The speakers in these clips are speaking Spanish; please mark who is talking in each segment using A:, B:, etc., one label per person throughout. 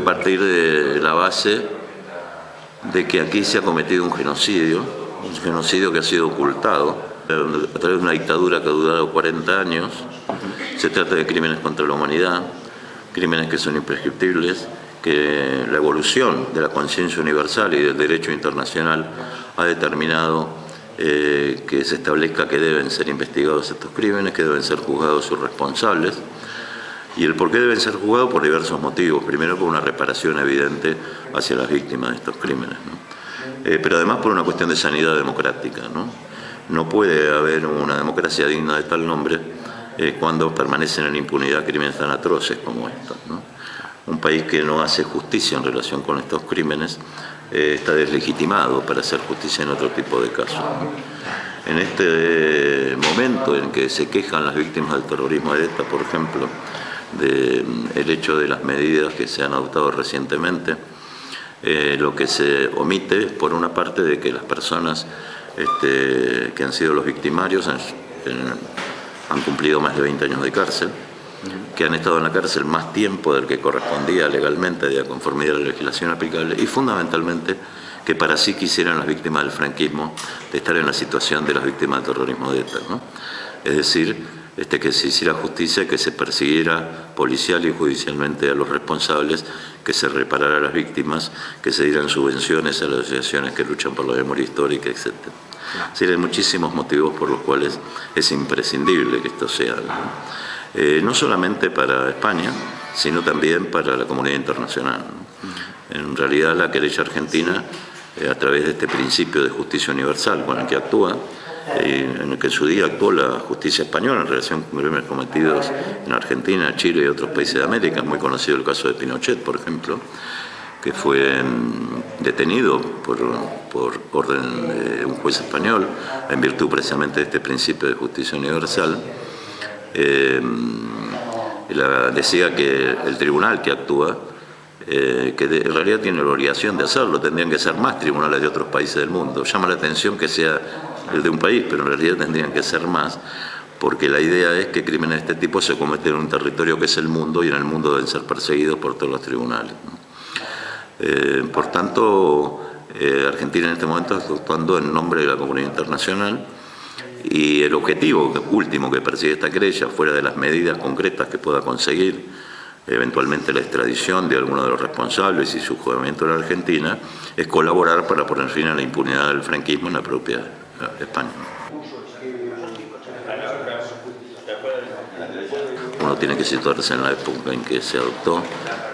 A: partir de la base de que aquí se ha cometido un genocidio que ha sido ocultado a través de una dictadura que ha durado 40 años. Se trata de crímenes contra la humanidad, crímenes que son imprescriptibles, que la evolución de la conciencia universal y del derecho internacional ha determinado que se establezca que deben ser investigados estos crímenes, que deben ser juzgados sus responsables. ¿Y el por qué deben ser juzgados? Por diversos motivos. Primero, por una reparación evidente hacia las víctimas de estos crímenes, ¿no? Pero además por una cuestión de sanidad democrática, ¿no? No puede haber una democracia digna de tal nombre cuando permanecen en impunidad crímenes tan atroces como estos, ¿no? Un país que no hace justicia en relación con estos crímenes está deslegitimado para hacer justicia en otro tipo de casos, ¿no? En este momento en que se quejan las víctimas del terrorismo de ETA, por ejemplo, del hecho de las medidas que se han adoptado recientemente, lo que se omite es, por una parte, de que las personas que han sido los victimarios han cumplido más de 20 años de cárcel, que han estado en la cárcel más tiempo del que correspondía legalmente de conformidad a la legislación aplicable, y fundamentalmente que para sí quisieran las víctimas del franquismo de estar en la situación de las víctimas del terrorismo de ETA, ¿no? Es decir, que se hiciera justicia, que se persiguiera policial y judicialmente a los responsables, que se reparara a las víctimas, que se dieran subvenciones a las asociaciones que luchan por la memoria histórica, etc. Es decir, hay muchísimos motivos por los cuales es imprescindible que esto sea, ¿no? No solamente para España, sino también para la comunidad internacional, ¿no? En realidad, la querella argentina, a través de este principio de justicia universal con el que actúa, en el que en su día actuó la justicia española en relación con crímenes cometidos en Argentina, Chile y otros países de América. Es muy conocido el caso de Pinochet, por ejemplo, que fue detenido por orden de un juez español en virtud precisamente de este principio de justicia universal. Decía que el tribunal que actúa, que en realidad tiene la obligación de hacerlo, tendrían que ser más tribunales de otros países del mundo. Llama la atención que sea el de un país, pero en realidad tendrían que ser más, porque la idea es que crímenes de este tipo se cometen en un territorio que es el mundo, y en el mundo deben ser perseguidos por todos los tribunales, ¿no? Por tanto, Argentina en este momento está actuando en nombre de la comunidad internacional, y el objetivo último que persigue esta querella, fuera de las medidas concretas que pueda conseguir, eventualmente la extradición de alguno de los responsables y su juzgamiento en la Argentina, es colaborar para poner fin a la impunidad del franquismo en la propia España. Uno tiene que situarse en la época en que se adoptó,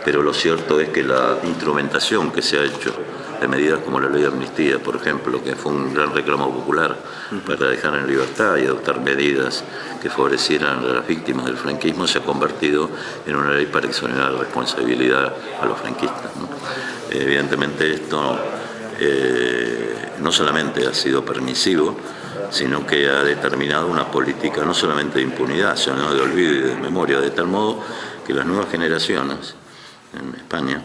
A: pero lo cierto es que la instrumentación que se ha hecho de medidas como la ley de amnistía, por ejemplo, que fue un gran reclamo popular para dejar en libertad y adoptar medidas que favorecieran a las víctimas del franquismo, se ha convertido en una ley para exonerar responsabilidad a los franquistas, ¿no? Evidentemente esto no solamente ha sido permisivo, sino que ha determinado una política no solamente de impunidad, sino de olvido y de memoria, de tal modo que las nuevas generaciones en España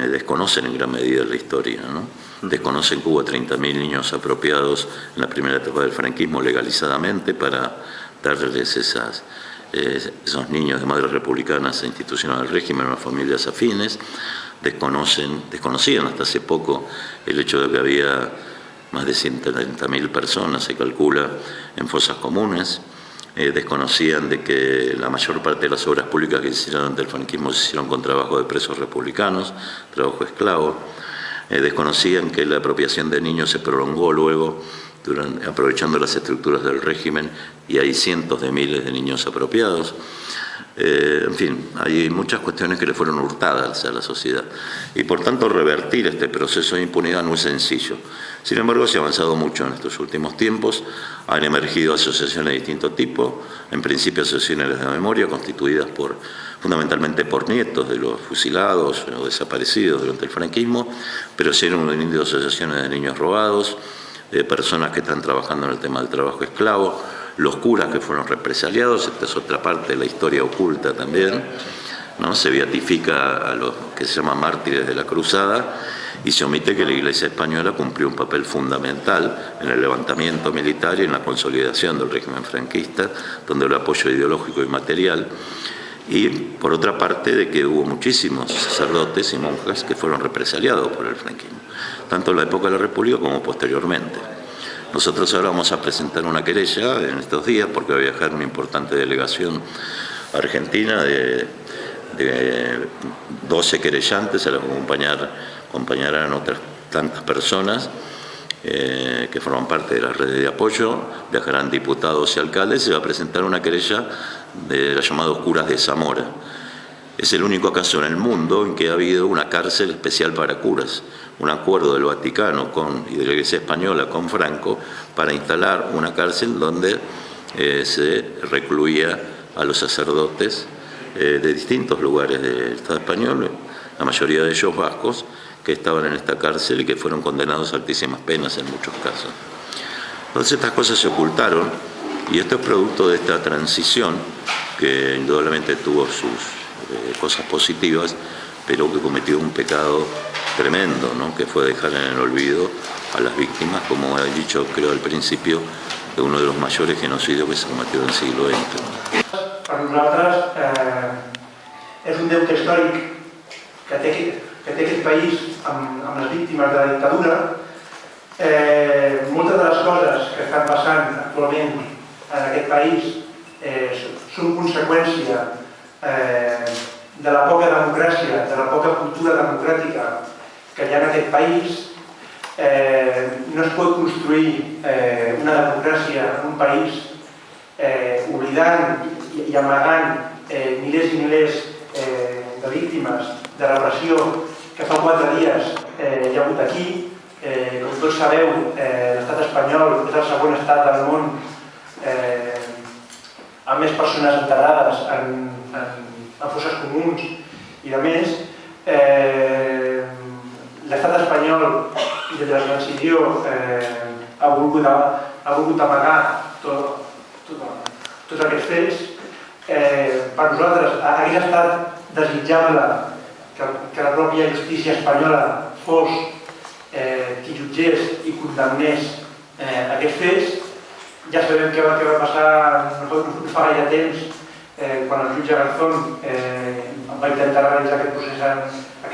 A: desconocen en gran medida la historia, ¿no? Desconocen que hubo 30.000 niños apropiados en la primera etapa del franquismo legalizadamente para darles esos niños de madres republicanas e institucionales del régimen a las familias afines. Desconocían hasta hace poco el hecho de que había más de 130.000 personas, se calcula, en fosas comunes. Desconocían de que la mayor parte de las obras públicas que se hicieron ante el franquismo se hicieron con trabajo de presos republicanos, trabajo esclavo. Desconocían que la apropiación de niños se prolongó luego, aprovechando las estructuras del régimen, y hay cientos de miles de niños apropiados. En fin, hay muchas cuestiones que le fueron hurtadas a la sociedad, y por tanto revertir este proceso de impunidad no es sencillo. Sin embargo, se ha avanzado mucho en estos últimos tiempos. Han emergido asociaciones de distinto tipo, en principio asociaciones de memoria constituidas fundamentalmente por nietos de los fusilados o desaparecidos durante el franquismo, pero sí han unido asociaciones de niños robados, personas que están trabajando en el tema del trabajo esclavo, los curas que fueron represaliados. Esta es otra parte de la historia oculta también, ¿no? Se beatifica a los que se llaman mártires de la cruzada, y se omite que la Iglesia española cumplió un papel fundamental en el levantamiento militar y en la consolidación del régimen franquista, donde el apoyo ideológico y material, Y por otra parte de que hubo muchísimos sacerdotes y monjas que fueron represaliados por el franquismo, tanto en la época de la República como posteriormente. Nosotros ahora vamos a presentar una querella en estos días porque va a viajar una importante delegación argentina de 12 querellantes, a los que acompañarán otras tantas personas que forman parte de la red de apoyo, viajarán diputados y alcaldes, se va a presentar una querella de los llamados curas de Zamora. Es el único caso en el mundo en que ha habido una cárcel especial para curas, un acuerdo del Vaticano y de la Iglesia Española con Franco para instalar una cárcel donde se recluía a los sacerdotes de distintos lugares del Estado español, la mayoría de ellos vascos, que estaban en esta cárcel y que fueron condenados a altísimas penas en muchos casos. Entonces estas cosas se ocultaron y esto es producto de esta transición que indudablemente tuvo sus cosas positivas, pero que cometió un pecado tremendo, ¿no? Que fue dejar en el olvido a las víctimas, como he dicho creo al principio, de uno de los mayores genocidios que se cometió en el siglo XX.
B: Per nosaltres és un deute històric que té aquest país amb les víctimes de la dictadura. Moltes de les coses que estan passant actualment en aquest país són conseqüència de la poca democràcia, de la poca cultura democràtica que hi ha en aquest país. No es pot construir una democràcia en un país oblidant i amagant milers i milers de víctimes de repressió que fa 4 dies hi ha hagut aquí. Com tots sabeu, l'estat espanyol és el segon estat del món amb més persones enterrades en fosses comuns i a més l'estat espanyol i des de la transició ha volgut amagar tots aquests fets. Per nosaltres hauria estat desitjable que la pròpia justícia espanyola fos qui jutgés i condemnés aquests fets. Ja sabem què va passar no fa gaire temps quan el jutge Garzón va intentar realitzar aquest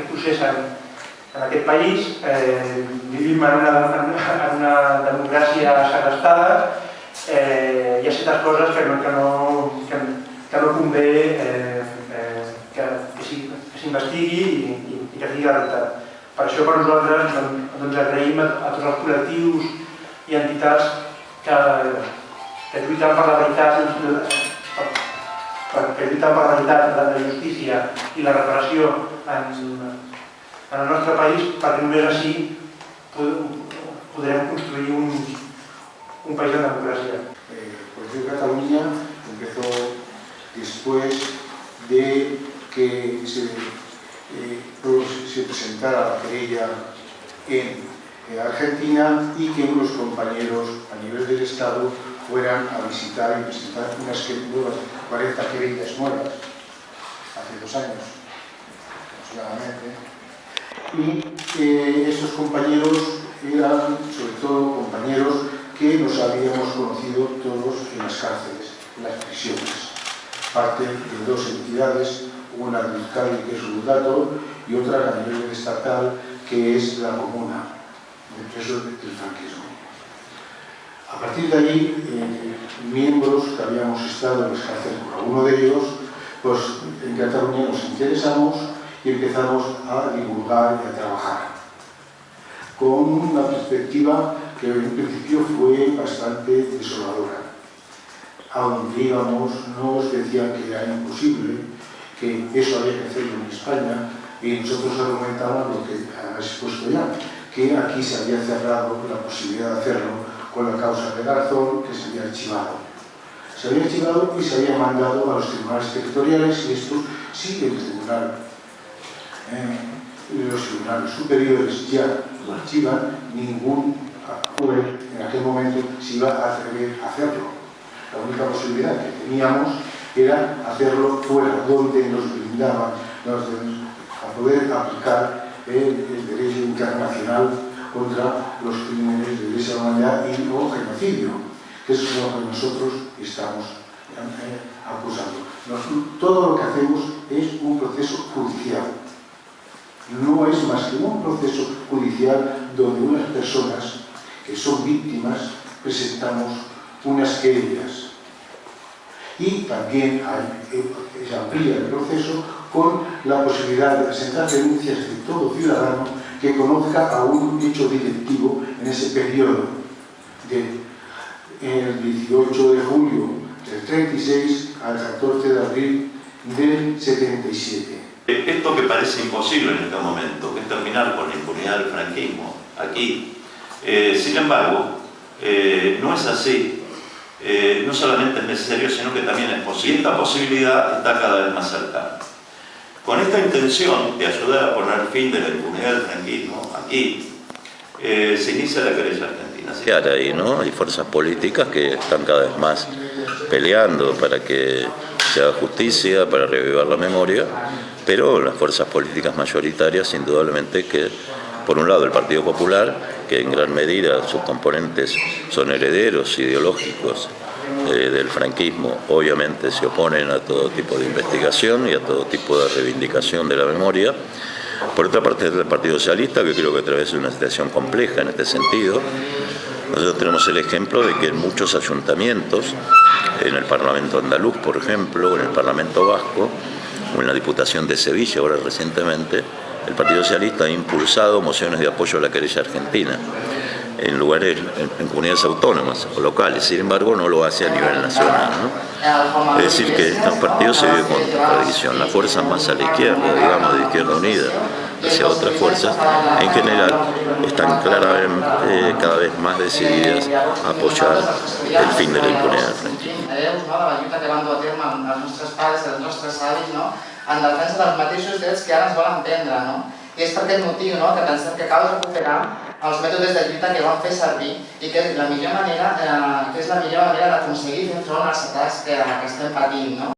B: procés en aquest país. Vivim en una democràcia segrestada. Hi ha certes coses que no convé que s'investigui i que sigui la veritat. Per això per nosaltres agraïm a tots els col·lectius i entitats que lluiten per la veritat, la justícia i la reparació en el nostre país, perquè només així podrem construir un país de democracia.
C: Pues de Cataluña empezó después de que se presentara la querella en Argentina y que unos compañeros a nivel del Estado fueran a visitar y presentar unas nuevas 40 querellas nuevas hace 2 años aproximadamente. Y estos compañeros eran sobre todo compañeros que nos habíamos conocido todos en las cárceles, en las prisiones. Parte de 2 entidades, una de Euskadi, que es Urdato, y otra a nivel estatal, que es la Comuna, de presos del franquismo. A partir de ahí, miembros que habíamos estado en las cárceles por alguno de ellos, pues en Cataluña nos interesamos y empezamos a divulgar y a trabajar, con una perspectiva que en principio fue bastante desoladora. A donde íbamos nos decían que era imposible, que eso había que hacerlo en España, y nosotros argumentábamos lo que has expuesto ya, que aquí se había cerrado la posibilidad de hacerlo con la causa de Garzón, que se había archivado. Se había archivado y se había mandado a los tribunales territoriales, y estos sí el tribunal. Los tribunales superiores ya lo archivan, ningún juez en aquel momento se iba a atrever a hacerlo. La única posibilidad que teníamos era hacerlo fuera, donde nos brindaban a poder aplicar el derecho internacional contra los crímenes de lesa humanidad y o genocidio, que es lo que nosotros estamos acusando. Todo lo que hacemos es un proceso judicial. No es más que un proceso judicial donde unas personas que son víctimas presentamos unas querellas. Y también se amplía el proceso con la posibilidad de presentar denuncias de todo ciudadano que conozca a un hecho delictivo en ese periodo del 18 de julio del 36 al 14 de abril del 77.
A: Esto que parece imposible en este momento, que es terminar con la impunidad del franquismo, aquí, sin embargo, no es así. No solamente es necesario, sino que también es posible. Y esta posibilidad está cada vez más cercana. Con esta intención de ayudar a poner fin de la impunidad del franquismo, aquí se inicia la querella argentina. Ahí, ¿no? Hay fuerzas políticas que están cada vez más peleando para que se haga justicia, para revivar la memoria, pero las fuerzas políticas mayoritarias, indudablemente que, por un lado, el Partido Popular, que en gran medida sus componentes son herederos ideológicos del franquismo, obviamente se oponen a todo tipo de investigación y a todo tipo de reivindicación de la memoria. Por otra parte, el Partido Socialista, que creo que atraviesa una situación compleja en este sentido. Nosotros tenemos el ejemplo de que en muchos ayuntamientos, en el Parlamento andaluz, por ejemplo, en el Parlamento vasco, o en la Diputación de Sevilla, ahora recientemente, el Partido Socialista ha impulsado mociones de apoyo a la querella argentina en lugares, en comunidades autónomas o locales. Sin embargo, no lo hace a nivel nacional, ¿no? Es decir, que estos partidos se viven con contradicción. Las fuerzas más a la izquierda, digamos, de Izquierda Unida, hacia otras fuerzas, en general están claramente cada vez más decididas a apoyar el fin de la impunidad del franquismo.
D: La lluita que van dur a terme els nostres pares i els nostres avis, no? En defensa dels mateixos drets que ara ens volen prendre, no? I és per aquest motiu, no?, que pensem que cal recuperar els mètodes de lluita que van fer servir i que és la millor manera d'aconseguir fer front als atacs que estem patint, no?